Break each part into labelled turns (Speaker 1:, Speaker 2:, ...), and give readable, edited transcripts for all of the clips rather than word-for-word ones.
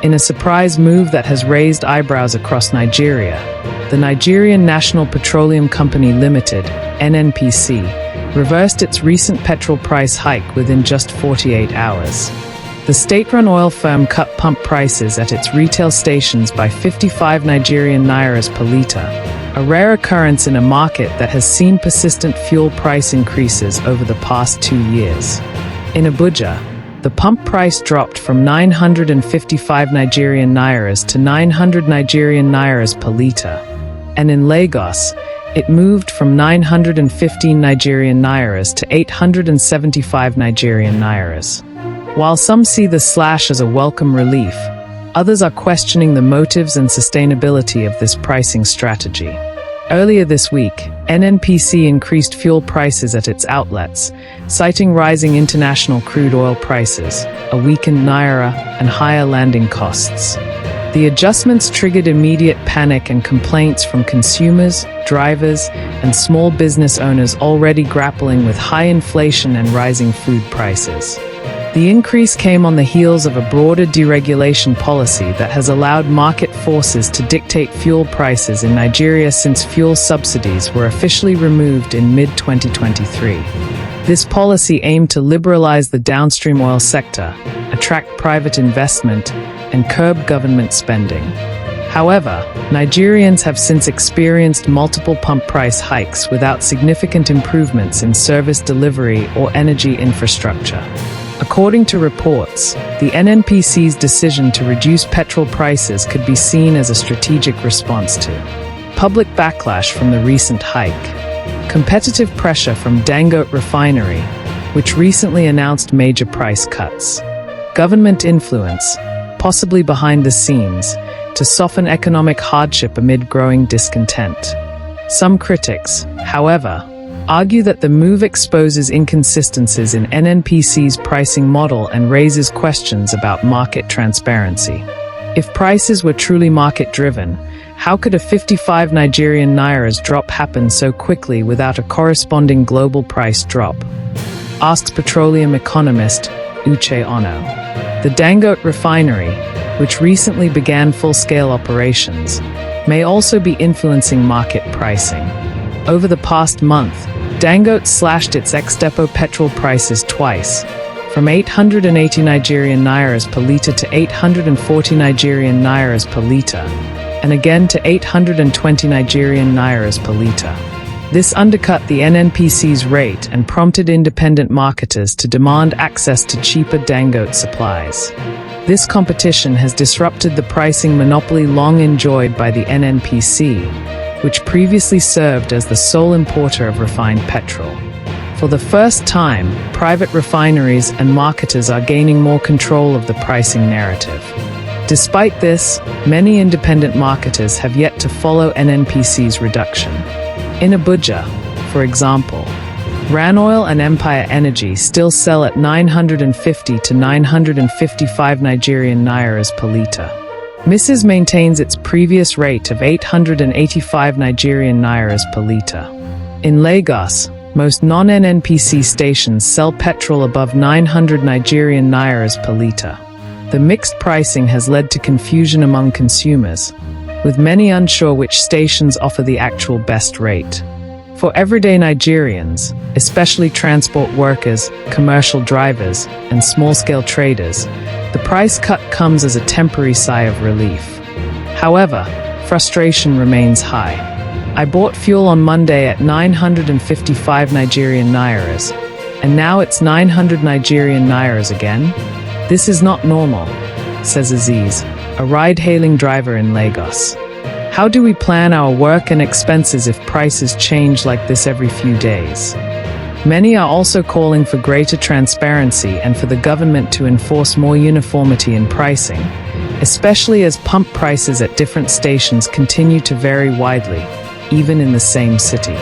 Speaker 1: In a surprise move that has raised eyebrows across Nigeria, the Nigerian National Petroleum Company Limited, NNPC, reversed its recent petrol price hike within just 48 hours. The state-run oil firm cut pump prices at its retail stations by 55 Nigerian nairas per litre, a rare occurrence in a market that has seen persistent fuel price increases over the past 2 years. In Abuja, the pump price dropped from 955 Nigerian nairas to 900 Nigerian nairas per litre, and in Lagos, it moved from 915 Nigerian nairas to 875 Nigerian nairas. While some see the slash as a welcome relief, others are questioning the motives and sustainability of this pricing strategy. Earlier this week, NNPC increased fuel prices at its outlets, citing rising international crude oil prices, a weakened naira, and higher landing costs. The adjustments triggered immediate panic and complaints from consumers, drivers, and small business owners already grappling with high inflation and rising food prices. The increase came on the heels of a broader deregulation policy that has allowed market forces to dictate fuel prices in Nigeria since fuel subsidies were officially removed in mid-2023. This policy aimed to liberalize the downstream oil sector, attract private investment, and curb government spending. However, Nigerians have since experienced multiple pump price hikes without significant improvements in service delivery or energy infrastructure. According to reports, the NNPC's decision to reduce petrol prices could be seen as a strategic response to public backlash from the recent hike, competitive pressure from Dangote Refinery, which recently announced major price cuts, government influence, possibly behind the scenes, to soften economic hardship amid growing discontent. Some critics, however, argue that the move exposes inconsistencies in NNPC's pricing model and raises questions about market transparency. If prices were truly market-driven, how could a 55 Nigerian nairas drop happen so quickly without a corresponding global price drop? Asks petroleum economist Uche Ono. The Dangote Refinery, which recently began full-scale operations, may also be influencing market pricing. Over the past month, Dangote slashed its ex-depot petrol prices twice, from 880 Nigerian nairas per litre to 840 Nigerian nairas per litre, and again to 820 Nigerian nairas per litre. This undercut the NNPC's rate and prompted independent marketers to demand access to cheaper Dangote supplies. This competition has disrupted the pricing monopoly long enjoyed by the NNPC, which previously served as the sole importer of refined petrol. For the first time, private refineries and marketers are gaining more control of the pricing narrative. Despite this, many independent marketers have yet to follow NNPC's reduction. In Abuja, for example, Ranoil and Empire Energy still sell at 950 to 955 Nigerian nairas per litre. Mrs. maintains its previous rate of 885 Nigerian nairas per litre. In Lagos, most non-NNPC stations sell petrol above 900 Nigerian nairas per litre. The mixed pricing has led to confusion among consumers, with many unsure which stations offer the actual best rate. For everyday Nigerians, especially transport workers, commercial drivers, and small-scale traders, the price cut comes as a temporary sigh of relief. However, frustration remains high. I bought fuel on Monday at 955 Nigerian nairas, and now it's 900 Nigerian nairas again? This is not normal, says Aziz, a ride-hailing driver in Lagos. How do we plan our work and expenses if prices change like this every few days? Many are also calling for greater transparency and for the government to enforce more uniformity in pricing, especially as pump prices at different stations continue to vary widely, even in the same city.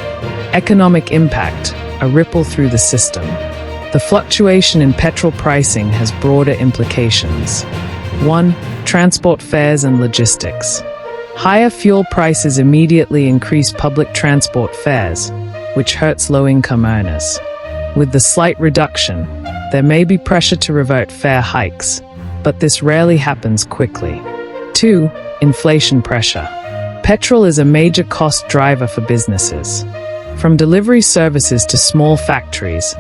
Speaker 1: Economic impact, a ripple through the system. The fluctuation in petrol pricing has broader implications. 1. Transport fares and logistics. Higher fuel prices immediately increase public transport fares, which hurts low-income earners. With the slight reduction, there may be pressure to revert fare hikes, but this rarely happens quickly. 2. Inflation pressure. Petrol is a major cost driver for businesses. From delivery services to small factories,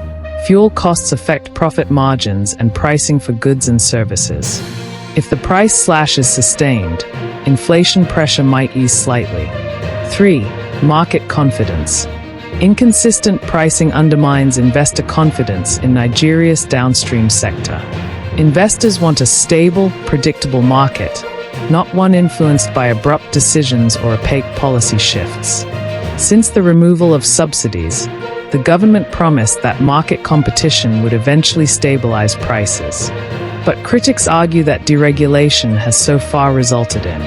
Speaker 1: fuel costs affect profit margins and pricing for goods and services. If the price slash is sustained, inflation pressure might ease slightly. 3. Market confidence. Inconsistent pricing undermines investor confidence in Nigeria's downstream sector. Investors want a stable, predictable market, not one influenced by abrupt decisions or opaque policy shifts. Since the removal of subsidies, the government promised that market competition would eventually stabilize prices. But critics argue that deregulation has so far resulted in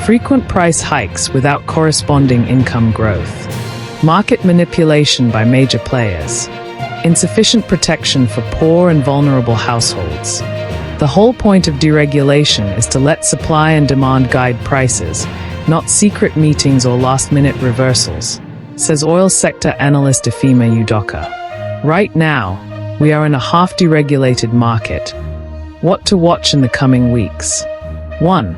Speaker 1: frequent price hikes without corresponding income growth, market manipulation by major players, insufficient protection for poor and vulnerable households. The whole point of deregulation is to let supply and demand guide prices, not secret meetings or last-minute reversals, says oil sector analyst Ifeoma Udoka. Right now, we are in a half-deregulated market. What to watch in the coming weeks? 1.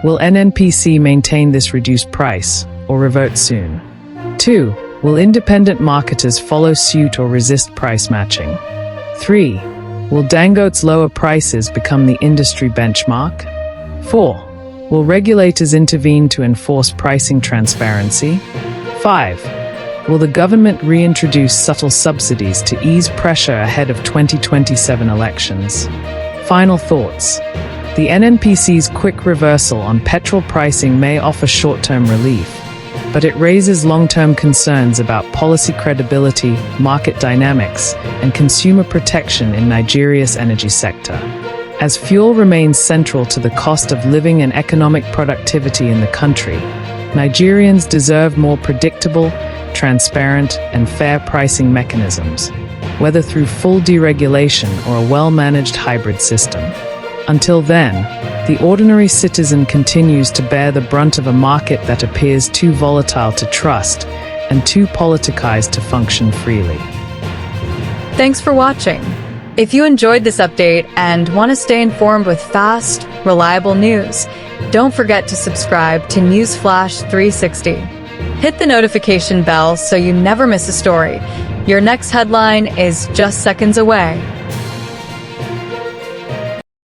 Speaker 1: Will NNPC maintain this reduced price, or revert soon? 2. Will independent marketers follow suit or resist price matching? 3. Will Dangote's lower prices become the industry benchmark? 4. Will regulators intervene to enforce pricing transparency? 5. Will the government reintroduce subtle subsidies to ease pressure ahead of 2027 elections? Final thoughts. The NNPC's quick reversal on petrol pricing may offer short-term relief, but it raises long-term concerns about policy credibility, market dynamics, and consumer protection in Nigeria's energy sector. As fuel remains central to the cost of living and economic productivity in the country, Nigerians deserve more predictable, transparent, and fair pricing mechanisms, whether through full deregulation or a well-managed hybrid system. Until then, the ordinary citizen continues to bear the brunt of a market that appears too volatile to trust and too politicized to function freely.
Speaker 2: Thanks for watching. If you enjoyed this update and want to stay informed with fast, reliable news, don't forget to subscribe to Newsflash 360. Hit the notification bell so you never miss a story. Your next headline is just seconds away.